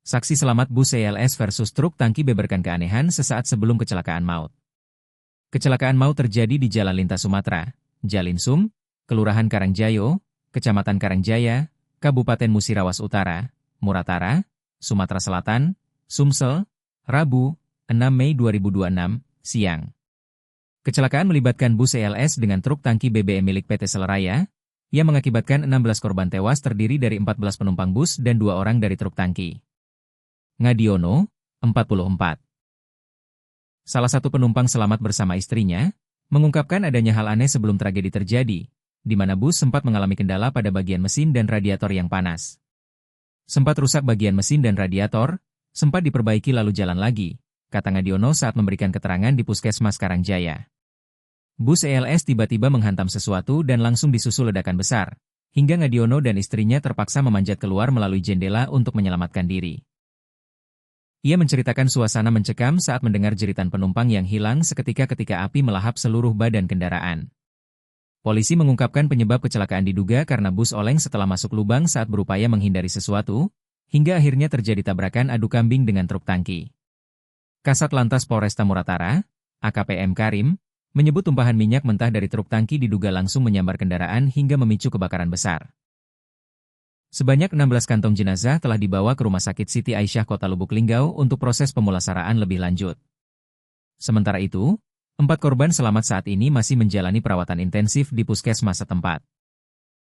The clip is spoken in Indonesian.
Saksi selamat bus CLS versus truk tangki beberkan keanehan sesaat sebelum kecelakaan maut. Kecelakaan maut terjadi di Jalan Lintas Sumatera, Jalinsum, Kelurahan Karangjayo, Kecamatan Karangjaya, Kabupaten Musirawas Utara, Muratara, Sumatera Selatan, Sumsel, Rabu, 6 Mei 2026, siang. Kecelakaan melibatkan bus CLS dengan truk tangki BBM milik PT Seleraya, yang mengakibatkan 16 korban tewas terdiri dari 14 penumpang bus dan 2 orang dari truk tangki. Ngadiono, 44. Salah satu penumpang selamat bersama istrinya, mengungkapkan adanya hal aneh sebelum tragedi terjadi, di mana bus sempat mengalami kendala pada bagian mesin dan radiator yang panas. Sempat rusak bagian mesin dan radiator, sempat diperbaiki lalu jalan lagi, kata Ngadiono saat memberikan keterangan di Puskesmas Karangjaya. Bus ELS tiba-tiba menghantam sesuatu dan langsung disusul ledakan besar, hingga Ngadiono dan istrinya terpaksa memanjat keluar melalui jendela untuk menyelamatkan diri. Ia menceritakan suasana mencekam saat mendengar jeritan penumpang yang hilang seketika ketika api melahap seluruh badan kendaraan. Polisi mengungkapkan penyebab kecelakaan diduga karena bus oleng setelah masuk lubang saat berupaya menghindari sesuatu, hingga akhirnya terjadi tabrakan adu kambing dengan truk tangki. Kasat Lantas Polresta Muratara, AKP M. Karim, menyebut tumpahan minyak mentah dari truk tangki diduga langsung menyambar kendaraan hingga memicu kebakaran besar. Sebanyak 16 kantong jenazah telah dibawa ke Rumah Sakit Siti Aisyah Kota Lubuk Linggau untuk proses pemulasaraan lebih lanjut. Sementara itu, 4 korban selamat saat ini masih menjalani perawatan intensif di puskesmas setempat.